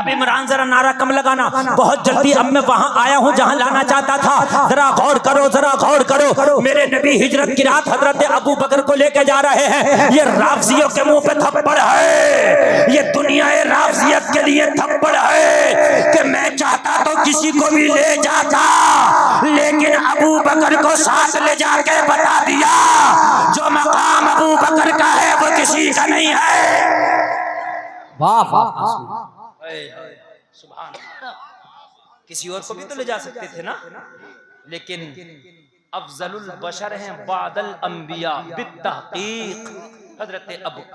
अब इमरान जरा नारा कम लगाना, बहुत जल्दी अब मैं वहां आया हूं जहां लाना चाहता था। जरा गौर करो, जरा गौर करो, मेरे नबी हिजरत की रात हजरत अबू बकर को लेके जा रहे हैं। ये राफजियों के मुंह पे थप्पड़ है, ये दुनिया राफजियत के लिए थप्पड़ है कि मैं चाहता तो किसी को भी ले जाता, लेकिन अबू बकर को साथ ले जाके बता दिया जो मकाम अबू बकर का है वो किसी का नहीं है। वाह वाह, सुभान। किसी और को भी तो ले जा सकते थे ना, लेकिन अफजलुल बशर हैं बादल अंबिया बित्तहकीक हजरत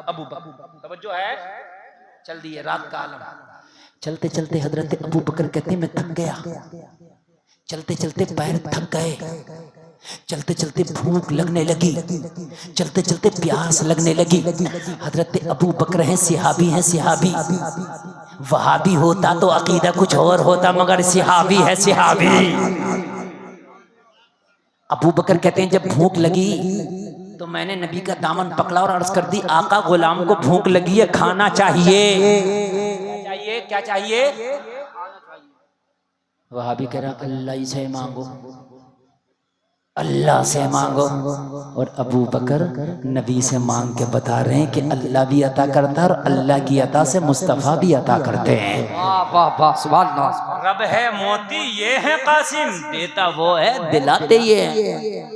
अबू बकर। तवज्जो है, चल दिए रात का आलम। चलते चलते हजरत अबू बकर कहते मैं थक गया, चलते चलते पैर थक गए, चलते चलते भूख लगने लगी, चलते चलते प्यास लगने लगी। हजरत अबू बकर हैं सिहाबी हैं, सिहाबी। वहाबी होता तो अकीदा कुछ और होता, मगर सिहाबी है सिहाबी। अबू बकर कहते हैं जब भूख लगी तो मैंने नबी का दामन पकड़ा और अर्ज कर दी आका गुलाम को भूख लगी है, खाना चाहिए। चाहिए क्या चाहिए? वहाबी कह रहा अल्लाह से मांगो, अल्लाह से मांगो। और अबू बकर नबी से मांग के बता रहे हैं कि अल्लाह भी अता करता है और अल्लाह की अता से मुस्तफ़ा भी अता करते हैं। वाह वाह, सुभान अल्लाह। रब है मोती ये है कासिम, देता वो है दिलाते ये है।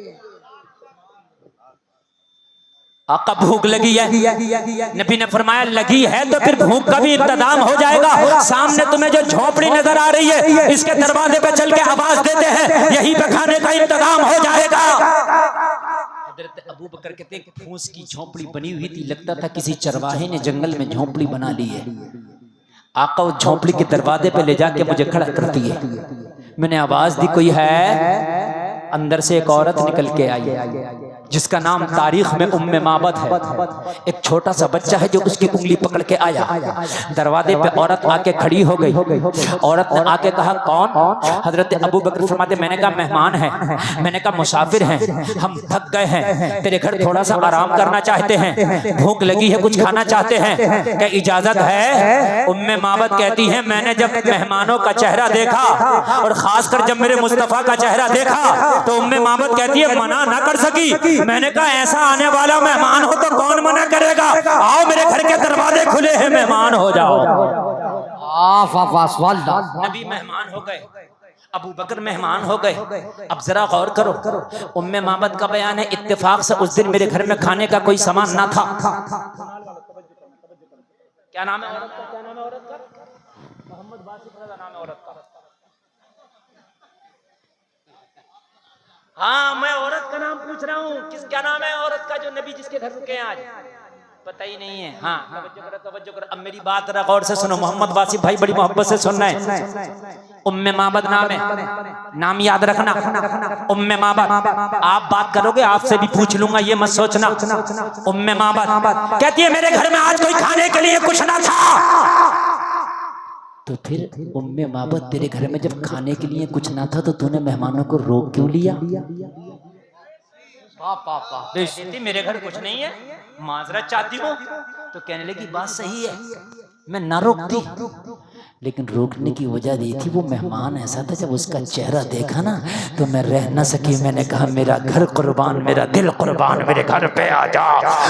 आका भूख लगी है, नबी ने फरमाया लगी है तो फिर भूख का भी इंतजाम हो जाएगा। सामने तुम्हें जो झोपड़ी नजर आ रही है इसके दरवाजे पे चल के आवाज देते हैं, यहीं पे खाने का इंतजाम हो जाएगा। हजरत अबू बकर कहते हैं फूस की झोपड़ी बनी हुई थी, लगता था किसी चरवाहे ने जंगल में झोपड़ी बना ली है। आका उस झोपड़ी के दरवाजे पे ले जाके मुझे खड़ा कर दिए। मैंने आवाज दी कोई है, अंदर से एक औरत निकल के आई जिसका नाम तारीख में उम्मे माबद है। एक छोटा सा बच्चा है जो उसकी उंगली पकड़ के आया। दरवाजे पे औरत आके खड़ी हो गई। औरत ने आके कहा कौन? हजरत अबू बकर फरमाते मैंने कहा मेहमान है, मैंने कहा मुसाफिर हैं, हम थक गए हैं, तेरे घर थोड़ा सा आराम करना चाहते हैं, भूख लगी है, कुछ खाना चाहते हैं, क्या इजाजत है? उम्मे माबद कहती है मैंने जब मेहमानों का चेहरा देखा और खासकर जब मेरे मुस्तफा का चेहरा देखा तो उम्मे माबद कहती है मना ना कर सकी। मैंने कहा ऐसा आने वाला मेहमान हो तो कौन मना करेगा, आओ मेरे घर के दरवाजे खुले हैं, मेहमान हो जाओ। नबी मेहमान हो गए, अबू बकर मेहमान हो गए। अब जरा गौर करो, उम्मे माबद का बयान है इत्तेफाक से उस दिन मेरे घर में खाने का कोई सामान ना था। क्या नाम है औरत का? क्या नाम है औरत का? मोहम्मद वासिफ रज़ा नाम है औरत का। हाँ मैं औरत का नाम पूछ रहा हूँ, क्या नाम है औरत का जो नबी जिसके घर रुके हैं आज? पता ही नहीं है। हाँ तवज्जो करो, अब मेरी बात जरा गौर से सुनो। मोहम्मद वासिफ भाई बड़ी मोहब्बत से सुनना है। उम्मे माबद नाम है, नाम याद रखना उम्मे माबद। आप बात करोगे आपसे भी पूछ लूंगा, ये मत सोचना। उम्मे माबद कहती है मेरे घर में आज कोई खाने के लिए कुछ ना था। तो फिर उम्मे माबद तेरे घर में जब खाने के लिए कुछ ना था तो तूने मेहमानों को रोक क्यों लिया? मेरे घर कुछ नहीं है, माजरत चाहती हूँ। तो कहने लगी बात सही है, मैं ना रोकती, लेकिन रोकने की वजह दी थी वो मेहमान ऐसा था जब उसका चेहरा देखा ना तो मैं रह न सकी। मैंने कहा मेरा घर कुर्बान, मेरा दिल कुर्बान, मेरे घर पे आ जा।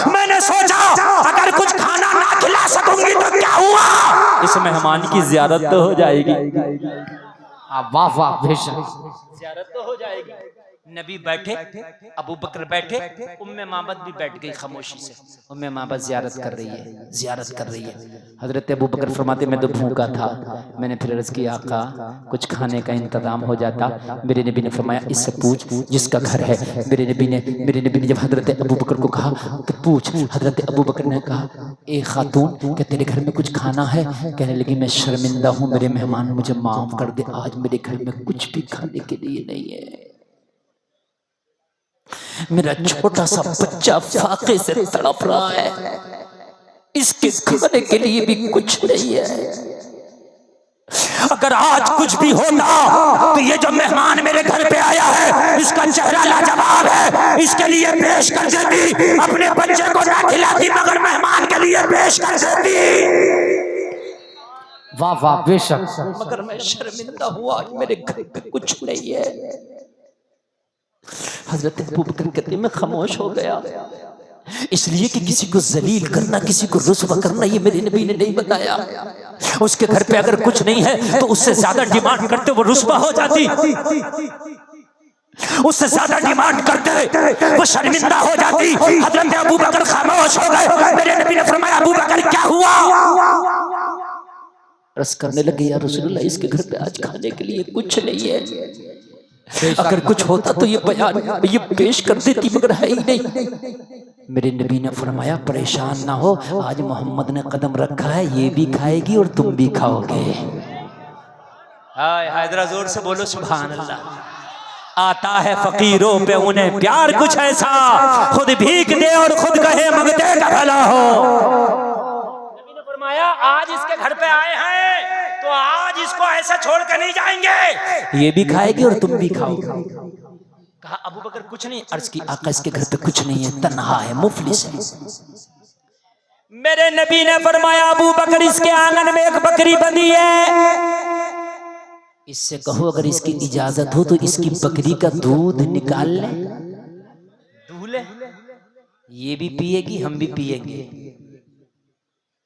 मैंने सोचा अगर कुछ खाना ना खिला सकूंगी तो क्या हुआ, इस मेहमान की ज़ियारत तो हो जाएगी। वाह वाह, ज़ियारत तो हो जाएगी। नबी बैठे, अबू बकर बैठे, उम्मे माबद भी बैठ गई खामोशी से। उम्मे माबद ज़ियारत कर रही है, ज़ियारत कर रही है। हजरत अबू बकर फरमाते मैं तो भूखा था, मैंने फिर अर्ज़ किया आका कुछ खाने का इंतजाम हो जाता। मेरे नबी ने फरमाया इससे पूछ जिसका घर है। मेरे नबी ने जब हजरत अबू बकर को कहा कि पूछ, हजरत अबू बकर ने कहा ए खातून क्या तेरे घर में कुछ खाना है? कहने लगी मैं शर्मिंदा हूँ, मेरे मेहमान मुझे माफ़ कर दे, आज मेरे घर में कुछ भी खाने के लिए नहीं है। मेरा छोटा सा बच्चा फाके से तड़प रहा है, इसके खाने के लिए भी कुछ नहीं है। अगर आज कुछ भी होता तो ये जो मेहमान मेरे घर पे आया है इसका चेहरा लाजवाब है, इसके लिए पेश कर देती। अपने बच्चे को ना खिलाती मगर मेहमान के लिए पेश कर देती। वाह वाह बेशक। मगर मैं शर्मिंदा हुआ कि मेरे घर पे कुछ नहीं है। हजरत अबू बकर कहते मैं खामोश हो गया, इसलिए कि किसी को जलील करना, किसी को रुस्वा करना ये मेरे नबी ने नहीं बताया। उसके घर पे अगर कुछ नहीं है तो उससे ज्यादा डिमांड करते वो रुस्वा हो जाती, उससे ज्यादा डिमांड करते वो शर्मिंदा हो जाती। हजरत अबू बकर खामोश हो गए। मेरे नबी ने फरमाया अबू बकर क्या हुआ? रस करने लगे, या रसूलुल्लाह इसके घर पे आज खाने के लिए कुछ नहीं है, अगर कुछ होता तो ये बयान ये पेश कर देती, मगर है ही नहीं। मेरे नबी ने फरमाया परेशान ना हो, आज मोहम्मद ने कदम रखा है, ये भी खाएगी और तुम भी खाओगे। हाय हाय, जरा जोर से बोलो सुभान अल्लाह। आता है फकीरों पे उन्हें प्यार कुछ ऐसा, खुद भीख दे और खुद कहे मगते का भला हो। नबी ने फरमाया आज इसके घर पे आए हैं तो आज इसको ऐसा छोड़ कर नहीं जाएंगे, ये भी खाएगी और तुम भी खाओगे। कहा अबू बकर कुछ नहीं? अर्ज की आका इसके घर पे कुछ नहीं है, तन्हा है, मुफलिस है। मेरे नबी ने फरमाया अबू बकर इसके आंगन में एक बकरी बंधी है, इससे कहो अगर इसकी इजाजत हो तो इसकी बकरी का दूध निकाल ले, दूल्हे ये भी पिएगी हम भी पिएंगे।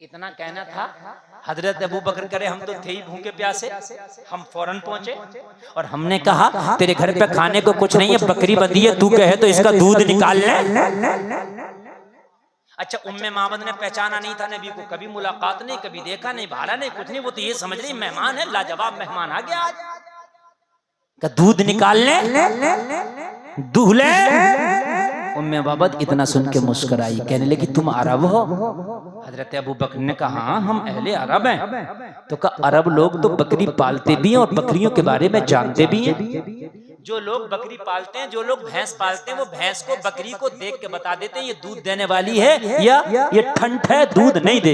इतना कहना था। हजरत अबू बकर करे हम तो थे ही भूखे प्यासे, हम फौरन पहुंचे और हमने कहा तेरे घर पे खाने को कुछ नहीं है, बकरी बंधी है, तू कहे तो इसका दूध निकाल ले। अच्छा उम्मे मामद ने पहचाना नहीं था नबी को, कभी मुलाकात नहीं, कभी देखा नहीं, भाला नहीं, कुछ नहीं, वो तो ये समझ रही मेहमान है, लाजवाब मेहमान आ गया आज का दूध निकाल ले दूल्हे। उम्मे बाबत इतना सुन के मुस्कुराई, कहने लगी तुम अरब हो? हजरत अबू बकर ने कहा हाँ हम अहले अरब हैं। तो कहा अरब लोग तो बकरी पालते भी हैं और बकरियों के बारे में जानते भी हैं। जो लोग बकरी पालते हैं, जो लोग भैंस पालते हैं, वो भैंस को बकरी को देख के बता देते हैं ये दूध देने वाली है या ये ठंड है दूध नहीं दे,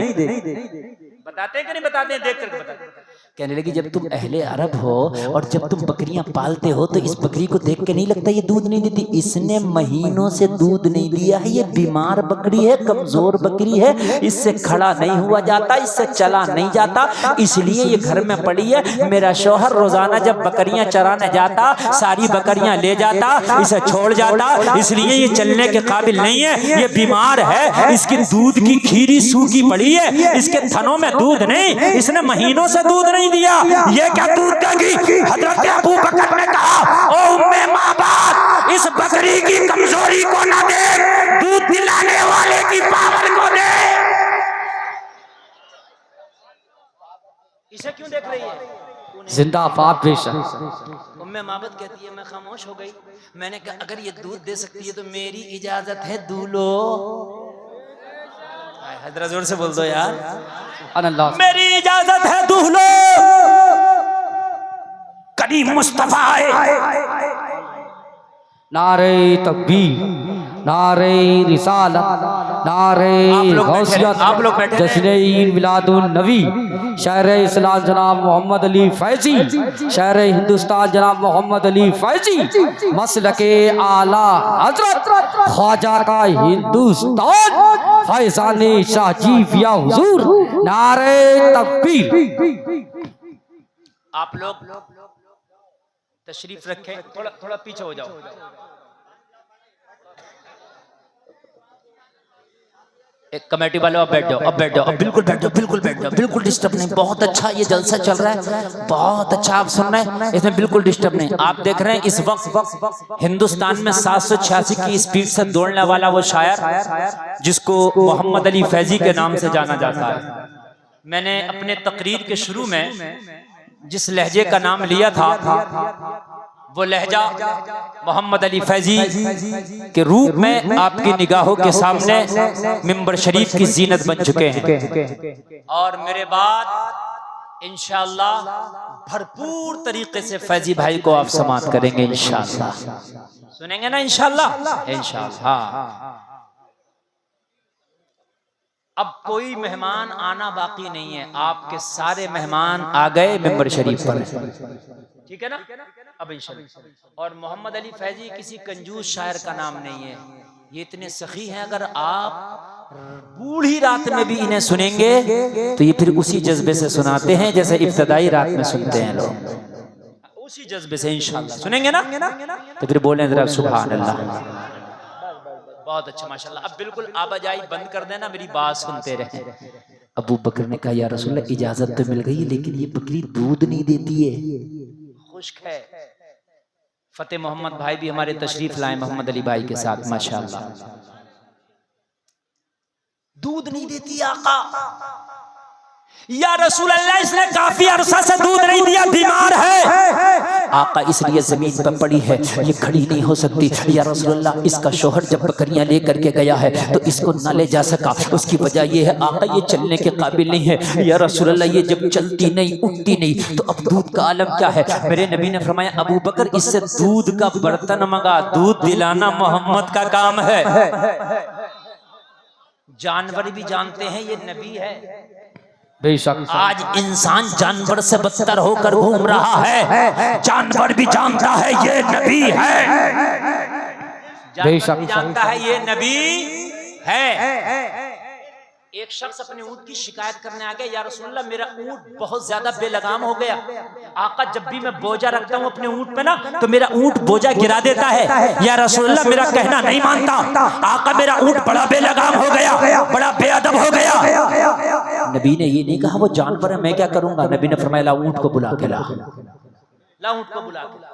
बताते हैं कि नहीं बताते हैं? देख करके बताते हैं। कहने लगी जब तुम अहले अरब हो और जब तुम बकरियां पालते हो तो इस बकरी को देख के नहीं लगता ये दूध नहीं देती? इसने महीनों से दूध नहीं दिया है, ये बीमार बकरी है, कमजोर बकरी है, इससे खड़ा नहीं हुआ जाता, इससे चला नहीं जाता, इसलिए ये घर में पड़ी है। मेरा शौहर रोजाना जब बकरियां चराने जाता सारी बकरियां ले जाता, इसे छोड़ जाता, इसलिए ये चलने के काबिल नहीं है, ये बीमार है, इसकी दूध की खीरी सूखी पड़ी है, इसके थनों में दूध नहीं, इसने महीनों से दूध नहीं दिया, ये क्या दूध देगी? हजरत अबू बकर ने कहा ओ उम्मे माँ बाप, इस बकरी की कमजोरी को ना दे, दूध दिलाने वाले की पावर को दे। इसे क्यों देख रही है? जिंदाबाद बेशक। उम्मे माबद कहती है मैं खामोश हो गई। मैंने कहा अगर ये दूध दे सकती है तो मेरी इजाजत है दूल्हो। हजरत जोर से बोल दो यार, मेरी इजाजत है दूल्हो। करीम मुस्तफा नारे तकबीर, नारे रिसालत, नारे गौसियत, जश्न ईद मिलादुन नबी, शहर इस्लाम जनाब मोहम्मद अली फैजी, शहर हिंदुस्तान जनाब मोहम्मद अली फैजी, मसलके आला हजरत ख्वाजा का हिंदुस्तान फैजान शाहजी फिया हुजूर, नारे तकबीर। आप लोग तशरीफ रखें, थोड़ा थोड़ा पीछे हो जाओ। एक कमेटी वाले अब बैठ जाओ, अब बैठ जाओ, अब बिल्कुल बैठ जाओ, बिल्कुल बैठ जाओ, बिल्कुल डिस्टर्ब नहीं। बहुत अच्छा ये जलसा चल रहा है, बहुत अच्छा आप सुन रहे हैं, इसमें बिल्कुल डिस्टर्ब नहीं। आप देख रहे हैं इस वक्त हिंदुस्तान में 786 की स्पीड से दौड़ने वाला वो शायर जिसको मोहम्मद अली फैजी के नाम से जाना जाता है। मैंने अपने तकरीर के शुरू में जिस लहजे का नाम लिया था वो लहजा मोहम्मद अली फैजी के रूप में आपकी निगाहों के सामने मिंबर शरीफ की जीनत बन चुके हैं। और मेरे बाद इंशाअल्लाह भरपूर तरीके से फैजी भाई को आप समाअत करेंगे इंशाअल्लाह। सुनेंगे ना इंशाअल्लाह? इंशाअल्लाह। अब कोई मेहमान आना बाकी नहीं है, आपके सारे मेहमान आ गए मिंबर शरीफ पर, ठीक है ना? अब इंशाअल्लाह। और मोहम्मद अली फैजी किसी कंजूस शायर का नाम नहीं है, ये इतने सखी हैं। अगर आप बूढ़ी रात में भी इन्हें सुनेंगे तो ये फिर उसी जज्बे से सुनाते हैं जैसे इब्तदाई रात में सुनते हैं लोग, उसी जज्बे से इंशाअल्लाह सुनेंगे ना। तो फिर बोलें जरा सुभान अल्लाह। बहुत अच्छा माशाल्लाह। अब बिल्कुल आवाजाई बंद कर देना, मेरी बात सुनते रहें। अबू बकर ने कहा या रसूलल्लाह इजाजत तो मिल गई लेकिन ये बकरी दूध नहीं देती है, खुश्क है। फतेह मोहम्मद भाई भी हमारे तशरीफ लाए मोहम्मद अली भाई के साथ माशाल्लाह। दूध नहीं देती आका। या रसूल अल्लाह इसने काफी अरसा से दूध नहीं दिया, बीमार है आका, इसलिए जमीन पर पड़ी है, ये खड़ी नहीं हो सकती। या रसूल अल्लाह इसका शोहर जब बकरियां लेकर के गया है तो इसको न ले जा सका, उसकी वजह ये है आका ये चलने के काबिल नहीं है। या रसूल अल्लाह ये जब चलती नहीं उठती नहीं तो अब दूध का आलम क्या है। मेरे नबी ने फरमाया अबू बकर इससे दूध का बर्तन मंगा, दूध दिलाना मोहम्मद का काम है। जानवर भी जानते हैं ये नबी है, बेशक। आज इंसान जानवर से बदतर होकर घूम रहा है, जानवर भी जानता है ये नबी है, जानवर भी जानता है ये नबी है। एक शख्स अपने ऊंट की शिकायत करने आ गया, या रसूलल्लाह मेरा ऊंट बहुत ज्यादा बेलगाम हो गया। आका जब भी मैं बोझा रखता हूँ अपने ऊंट पे ना तो मेरा ऊंट बोझा गिरा देता है। या रसूलल्लाह मेरा कहना नहीं मानता, आका मेरा ऊंट बड़ा बेलगाम हो गया, बड़ा बेअदब हो गया। नबी ने ये नहीं कहा वो जानवर है मैं क्या करूंगा, नबी ने फरमाया ऊंट को बुला के ला, ऊंट को बुला के ला।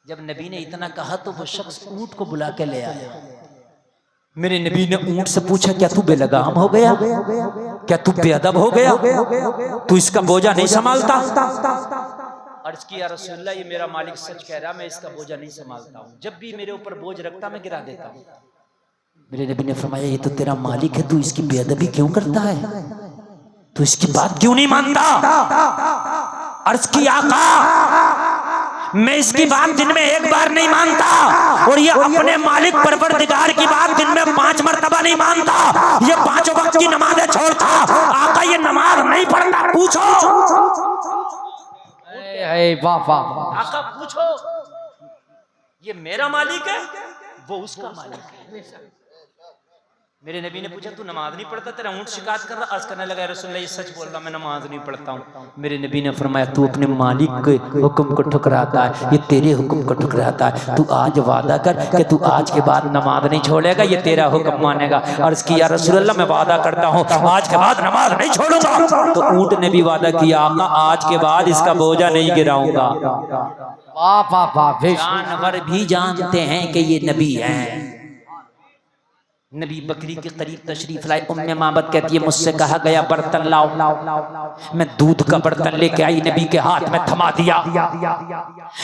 जब नबी ने इतना कहा तो वो शख्स ऊंट को बुला के ले आया। मेरे नबी ने ऊंट से पूछा क्या तू बेलगाम हो गया, क्या तू बेअदब हो गया, तू इसका बोझा नहीं संभालता। अर्ज किया रसूलल्लाह ये मेरा मालिक सच कह रहा, मैं इसका बोझा नहीं संभालता हूँ, जब भी मेरे ऊपर बोझ रखता मैं गिरा देता हूँ। मेरे नबी ने फरमाया ये तो तेरा मालिक है, तू इसकी बेअदबी क्यों करता है, तू इसकी बात क्यों नहीं मानता। अर्ज की आका मैं इसकी बात दिन में एक बार नहीं मानता और ये अपने मालिक परवरदिगार की बात दिन में 5 मरतबा नहीं मानता, ये 5 वक्त की नमाजें छोड़ता। आका ये नमाज नहीं पढ़ता, पूछो आका पूछो, ये मेरा मालिक है वो उसका मालिक है। मेरे नबी ने पूछा तू नमाज नहीं पढ़ता, तेरा ऊंट शिकायत कर रहा। अर्ज करने लगा रसूलल्लाह ये सच बोल रहा, मैं नमाज नहीं पढ़ता हूँ। मेरे नबी ने फरमाया तू अपने मालिक के हुक्म को ठुकराता है, ये तेरे हुक्म को ठुकराता है। तू आज वादा कर कि तू आज के बाद नमाज नहीं छोड़ेगा, ये तेरा हुक्म मानेगा। अर्ज किया रसूलल्लाह मैं वादा करता हूँ आज के बाद नमाज नहीं छोड़ूंगा। तो ऊंट ने भी वादा किया आका आज के बाद इसका बोझा नहीं गिराऊंगा। जानवर भी जानते हैं कि ये नबी है। नबी बकरी के करीब तशरीफ लाए, उम्मे माबद कहती है मुझसे कहा गया बर्तन लाओ, मैं दूध का बर्तन लेके आई, नबी के हाथ में थमा दिया।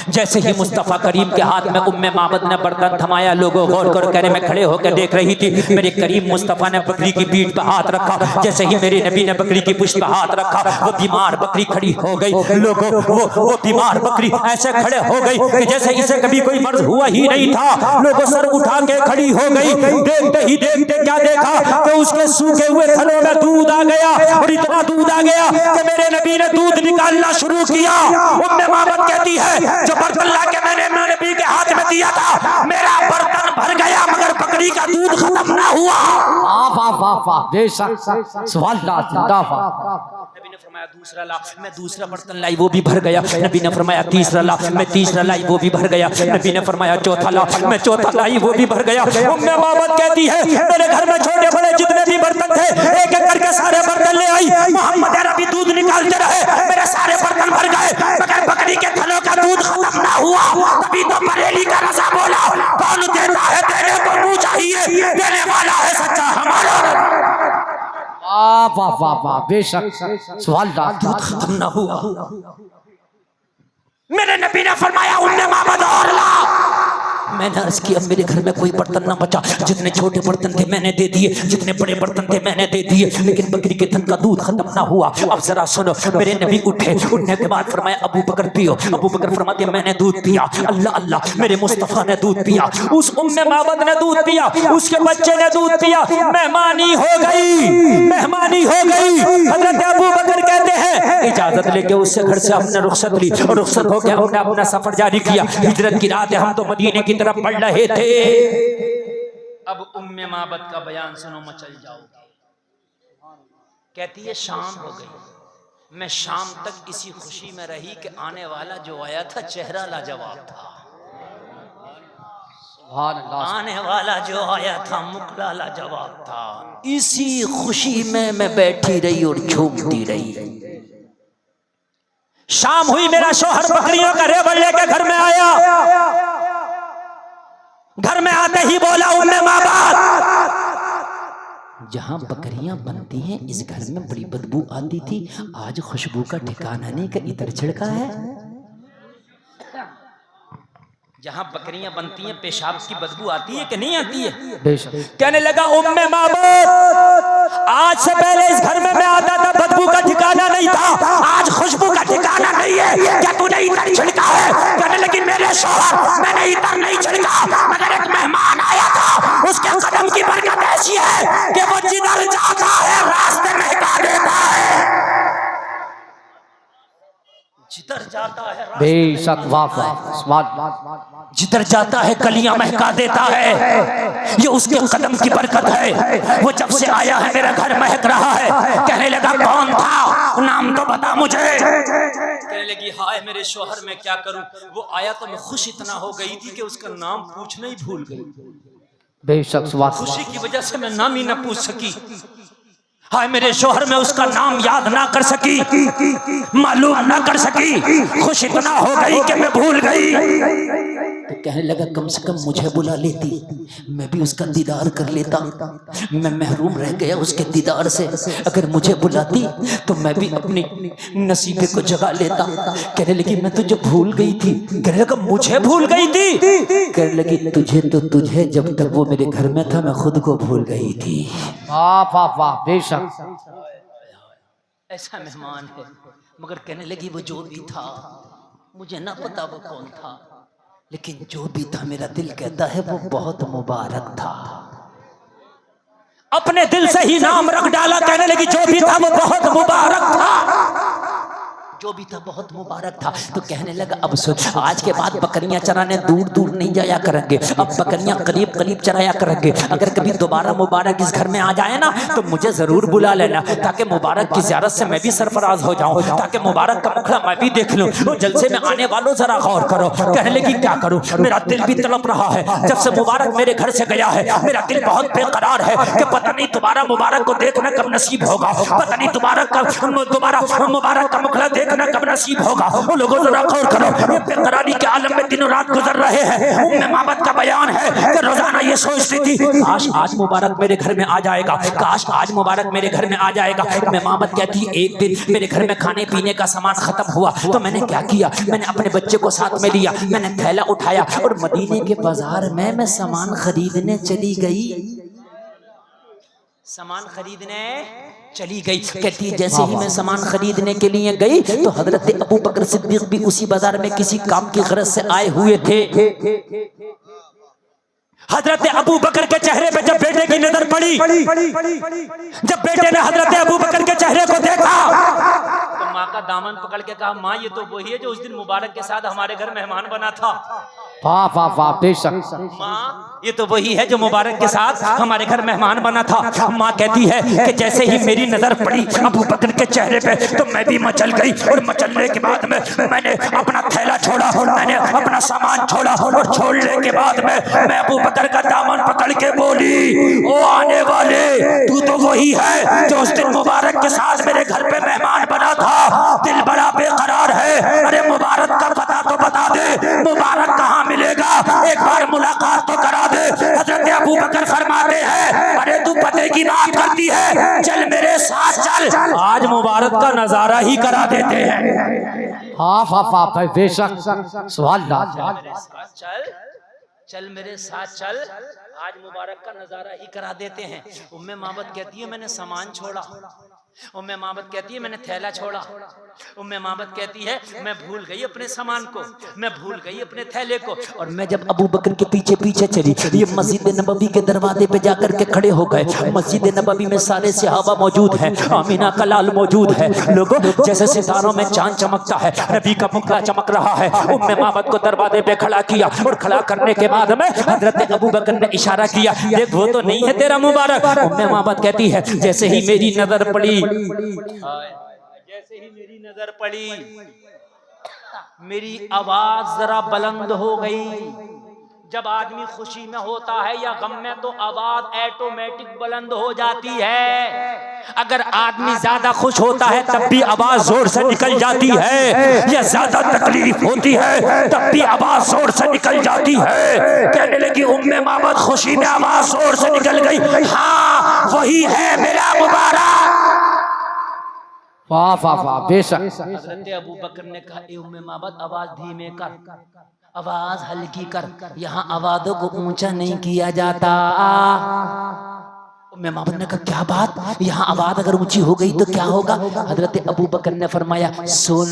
जैसे ही मुस्तफ़ा करीम के हाथ में उम्मे माबद ने बर्तन थमाया, लोगों गौर कर कहने में खड़े होकर देख रही थी। मेरे करीम मुस्तफ़ा ने बकरी की पीठ पर हाथ रखा, जैसे ही मेरे नबी ने बकरी की पुष्ट पर हाथ रखा वो बीमार बकरी खड़ी हो गई। लोगों वो बीमार बकरी ऐसे खड़े हो गई कि जैसे इसे कभी कोई मर्ज हुआ ही नहीं था। लोगों सर उठा के खड़ी हो गई। देखते ही देखते क्या देखा कि उसके सूखे हुए थनों में दूध आ गया और इतना दूध आ गया कि मेरे नबी ने दूध निकालना शुरू किया। उम्मे माबद कहती है जो बर्तन लाके मैंने मेरे नबी के हाथ में दिया था मेरा बर्तन भर गया मगर बकरी का दूध खत्म ना हुआ। नबी ने फरमाया दूसरा ला, मैं दूसरा बर्तन लाई वो भी भर गया। नबी ने फरमाया तीसरा ला, मैं तीसरा लाई वो भी भर गया। नबी ने फरमाया चौथा ला, मैं चौथा लाई वो भी भर गया। उम्मे माबद कहती है मेरे घर में छोटे बड़े जितने भी बर्तन थे एक एक करके सारे बर्तन ले आई। मोहम्मद अरबी दूध निकालते रहे, मेरे सारे बर्तन भर गए मगर बकरी के थनों का दूध खत्म ना हुआ। तभी तो बरेली का रज़ा बोला कौन देता है देने को मुँह चाहिए, देने वाला है सच्चा हमारा। बेशक सवाल दूध खत्म ना हुआ। मेरे नबी ने फरमाया उन्ने माबद और ला। मैंने अर्ज किया मेरे घर में कोई बर्तन ना बचा, जितने छोटे बर्तन थे मैंने दे दिए, जितने बड़े बर्तन थे मैंने दे दिए, लेकिन बकरी के थन का दूध खत्म ना हुआ। अब जरा सुनो, मेरे नबी उठे, उठने के बाद फरमाया अबू बकर पियो। अबू बकर फरमाते मैंने दूध पिया, अल्लाह अल्लाह मेरे मुस्तफ़ा ने दूध पिया, उस उम्मे माबद ने दूध पिया, उसके बच्चे ने दूध पिया, मेहमानी हो गई, मेहमानी हो गई। हजरत अबू बकर कहते हैं इजाजत लेके उससे घर से हमने रुखसत ली और रुखसत होकर हमने अपना सफर जारी किया। हिजरत की रात हम तो मदीने की तरफ बढ़ रहे थे। अब उम्मे माबद का बयान सुनो, मचल जाओगे। कहती है शाम हो गई, मैं शाम तक इसी खुशी में रही कि आने वाला जो आया था चेहरा लाजवाब था, आने वाला जो आया था मुखड़ा लाजवाब था। इसी खुशी में मैं बैठी रही और झूमती रही। शाम हुई, मेरा शौहर बकरियों का रेवड़ लेके घर में आया। घर में आते ही बोला उम्मे माबाद, जहां बकरियां बनती हैं इस घर में बड़ी बदबू आती थी, आज खुशबू का ठिकाना नहीं कि इधर छिड़का है। जहां बकरियां बनती हैं पेशाब की बदबू आती है कि नहीं आती है? कहने लगा उम्मे माबाद, आज से पहले इस घर में मैं आता था बदबू का ठिकाना नहीं था, आज खुशबू का ठिकाना नहीं है, क्या तूने इधर छिड़का है? कहने लगी मेरे शौहर, मैंने इधर नहीं छिड़का, मगर एक मेहमान आया था, उसके कदम की बरकत ऐसी है कि वो जिधर जाता है रास्ते महका देता है, जिधर जाता है बेशक वाह, जिधर जाता है कलियां महका देता है, ये उसके कदम की बरकत है। वो जब से आया है मेरा घर महक रहा है। कहने लगा कौन था, नाम तो बता मुझे। कहने लगी हाय मेरे शौहर मैं क्या करूं, वो आया तो मैं खुश इतना हो गई थी कि उसका नाम पूछना ही भूल गई। बेशक खुशी की वजह से मैं नाम ही न पूछ सकी। हाय मेरे शौहर में उसका नाम याद ना कर सकी, मालूम ना कर सकी, खुश इतना हो गई कि मैं भूल गई। तो कहने लगा कम से कम मुझे बुला लेती, मैं भी उसका दीदार कर लेता, मैं महरूम रह गया उसके दीदार से। अगर मुझे बुलाती तो मैं भी अपनी नसीबे को जगा लेता। कहने लगी मैं तुझे भूल गई थी। कहने लगा मुझे भूल गई थी? कहने लगी तुझे तो तुझे, जब तक वो मेरे घर में था मैं खुद को भूल गई थी। वाह वाह वाह, बेशक ऐसा मेहमान है। मगर कहने लगी वो जो भी था मुझे ना पता वो कौन था, लेकिन जो भी था मेरा दिल कहता है वो बहुत मुबारक था। अपने दिल से ही नाम रख डाला। कहने लगी जो भी था वो बहुत मुबारक था, जो भी था बहुत मुबारक था। तो कहने लगा अब सुन, आज के बाद बकरियां चराने दूर दूर नहीं जाया करेंगे, अब बकरियां करीब करीब चराया करेंगे। अगर कभी दोबारा मुबारक इस घर में आ जाए ना तो मुझे जरूर बुला लेना, ताकि मुबारक की ज़ियारत से मैं भी सरफराज हो जाऊं, ताकि मुबारक का मुखड़ा मैं भी देख लूं। तो जलसे में आने वालों जरा गौर करो। कहने लगी क्या करूं, मेरा दिल भी तड़प रहा है। जब से मुबारक मेरे घर से गया है मेरा दिल बहुत बेकरार है कि पता नहीं दोबारा मुबारक को देखना कब नसीब होगा, पता नहीं दोबारा मुबारक का मुखड़ा देखना कब नसीब होगा। वो लोगों जरा गौर करो, ये बेकरारी के आलम में दिनों रात गुजर रहे हैं। उम्मे माबद का बयान है कि रोजाना ये सोचती थी काश आज मुबारक मेरे घर में आ जाएगा, काश आज मुबारक मेरे घर में आ जाएगा। उम्मे माबद कहती है एक दिन मेरे घर में खाने पीने का सामान खत्म हुआ तो मैंने क्या किया, मैंने अपने बच्चे को साथ में लिया, मैंने थैला उठाया और मदीने के बाजार में मैं सामान खरीदने चली गई। सामान खरीदने चली गई। कहती जैसे ही मैं सामान खरीदने के लिए गई तो हजरत अबू बकर सिद्दीक भी उसी बाजार में किसी काम की गरज से आए हुए थे। हजरत अबू बकर के चेहरे पे जब बेटे की नजर पड़ी, जब बेटे ने हजरत अबू बकर के चेहरे को देखा तो माँ का दामन पकड़ के कहा माँ ये तो वही है जो उस दिन मुबारक के साथ हमारे घर मेहमान बना था। वाह वाह वाह, बेशक माँ ये तो वही है जो मुबारक के साथ हमारे घर मेहमान बना था। माँ कहती है कि जैसे ही मेरी नजर पड़ी अबू बकर के चेहरे पे तो मैं भी मचल गई, और मचलने के बाद में मैंने अपना थैला छोड़ा, मैंने अपना सामान छोड़ा, और छोड़ने के बाद में मैं अबू बकर का दामन पकड़ के बोली ओ आने वाले, तू तो वही है जो उस दिन मुबारक के साथ मेरे घर पे मेहमान बना था। दिल बड़ा बेकरार है, अरे मुबारक का पता तो बता दे, मुबारक कहाँ मिलेगा, एक बार मुलाकात तो करा दे। हजरत अबू बकर फरमाते हैं अरे तू पते की बात करती है, चल मेरे साथ चल, आज मुबारक का नजारा ही करा देते हैं। हाँ वाह वाह, बेशक सवाल चल चल मेरे साथ चल, आज मुबारक का नजारा ही करा देते हैं। उम्मे माबद कहती है मैंने सामान छोड़ा, उम्मे माबद कहती है मैंने थैला छोड़ा। उम्मे माबद कहती है मैं भूल गई अपने सामान को, मैं भूल गई अपने थैले को। और मैं जब अबू बकर के पीछे पीछे चली, ये मस्जिद नबवी के दरवाजे पे जाकर के खड़े हो गए। मस्जिद नबवी में सारे सहाबा मौजूद हैं, आमीना का लाल मौजूद है। लोगों जैसे सितारों में चांद चमकता है, नबी का मुखड़ा चमक रहा है। उम्मे माबद को दरवाजे पे खड़ा किया और खड़ा करने के बाद में हजरत अबू बकर ने इशारा किया, देख वो तो नहीं है तेरा मुबारक। उम्मे माबद कहती है जैसे ही मेरी नजर पड़ी, जैसे ही मेरी नजर पड़ी, मेरी आवाज जरा बुलंद हो गई। जब आदमी खुशी में होता है या गम में तो आवाज ऑटोमेटिक बुलंद हो जाती है। अगर आदमी ज्यादा खुश होता है तब भी आवाज जोर से निकल जाती है, या ज्यादा तकलीफ होती है तब भी आवाज जोर से निकल जाती है। कहने लगी उम्मे माबद खुशी में आवाज जोर से निकल गई, हाँ वही है मेरा मुबारक। वाह वाह वाह बेशक। हजरत अबू बकर ने कहा ए उम्मे माबद आवाज धीमे कर, आवाज हल्की कर, यहाँ आवाजों को ऊंचा नहीं किया जाता। उम्मे माबद ने कहा क्या बात, यहाँ आवाज अगर ऊंची हो गई तो क्या होगा? हजरत अबू बकर ने फरमाया सुन,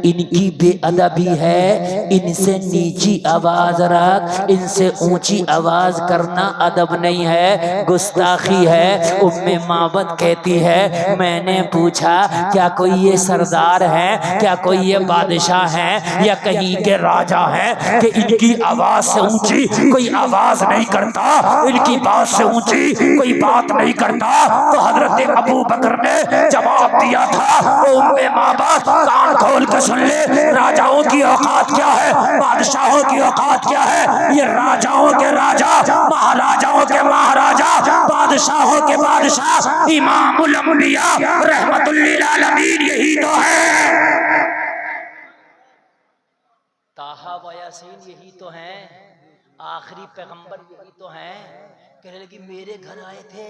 इनकी बेअदबी है, इनसे नीची आवाज रख, इनसे ऊंची आवाज करना अदब नहीं है, गुस्ताखी है। उम्मे माबद कहती है मैंने पूछा क्या कोई ये सरदार है, क्या कोई ये बादशाह है या कहीं के राजा है कि इनकी आवाज से ऊंची कोई आवाज नहीं करता, इनकी बात से ऊंची कोई बात नहीं करता। तो हजरत अबू बकर ने जवाब दिया था उम्मे माबद कान खोल कर सुन ले, राजाओं की औकात क्या है, बादशाहों की औकात क्या है। ये राजाओं के राजा, महाराजाओं के महाराजा, बादशाहों के बादशाह, इमामुल अंबिया रहमतुल लिल आलमीन यही तो है। ताहा व यासीन यही तो है, आखिरी पैगंबर यही तो हैं। कहने लगी मेरे घर आए थे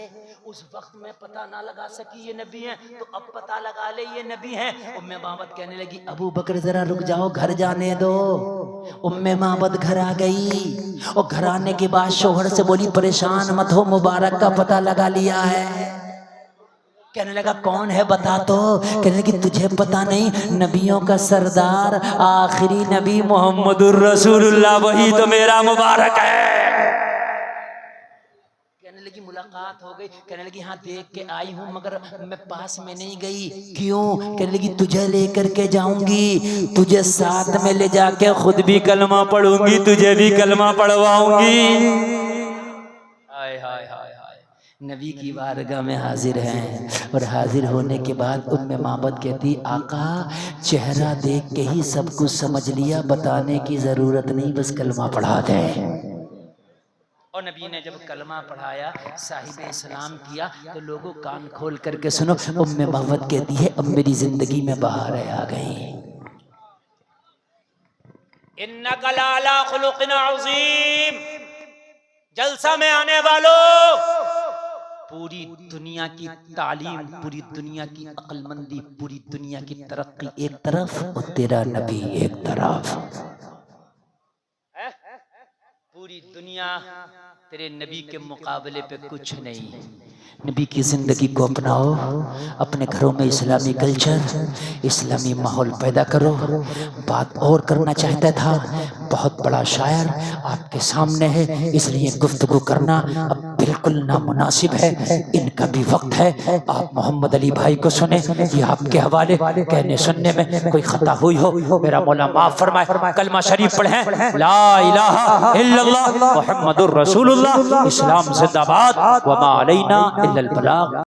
उस वक्त में पता ना लगा सकी ये नबी हैं, तो अब पता लगा ले ये नबी हैं। उम्मे माबद कहने लगी अबू बकर जरा रुक जाओ, घर जाने दो। उम्मे माबद घर आ गई और घर आने के बाद शोहर से बोली परेशान मत हो, मुबारक का पता लगा लिया है। कहने लगा कौन है बता तो। कहने लगी तुझे पता नहीं, नबियों का सरदार आखिरी नबी मोहम्मदुर रसूलुल्लाह वही तो मेरा मुबारक है। कहने लगी मुलाकात हो गई। कहने लगी हाँ देख के आई हूँ मगर मैं पास में नहीं गई। क्यों? कहने लगी तुझे लेकर के जाऊंगी, तुझे साथ में ले जाके खुद भी कलमा पढ़ूंगी, तुझे भी कलमा पढ़वाऊंगी। हाय हाय हाय हाय, नबी की बारगाह में हाजिर हैं और हाजिर होने के बाद उम्मे माबद कहती आका चेहरा देख के ही सब कुछ समझ लिया, बताने की जरूरत नहीं, बस कलमा पढ़ा दे। और नबी ने जब कलमा पढ़ाया, साहिब इस्लाम किया, तो लोगों कान खोल करके सुनो। उम्मे माबद कहती है अब मेरी जिंदगी में बहारें आ गई। इन्नका लाला खुलुकिन अज़ीम, जलसा में आने वालों, पूरी दुनिया की तालीम, पूरी दुनिया की अक्लमंदी, पूरी दुनिया की तरक्की एक तरफ और तेरा नबी एक तरफ। पूरी दुनिया तेरे नबी के मुकाबले पे कुछ नहीं। नबी की जिंदगी को अपनाओ, अपने घरों में इस्लामी कल्चर, इस्लामी माहौल पैदा करो। बात और करना चाहता था, बहुत बड़ा शायर आपके सामने है, इसलिए गुफ्तगू करना अब बिल्कुल नामुनासिब है। इनका भी वक्त है, आप मोहम्मद अली भाई को सुने, ये आपके हवाले। कहने सुनने में कोई खता हुई हो मेरा मौला माफ फरमाए। कलमा शरीफ पढ़ें, ला इलाहा इल्लल्लाह मुहम्मदुर रसूलुल्लाह, इस्लाम जिंदाबाद, व मा अलैना इल्लल बलाग।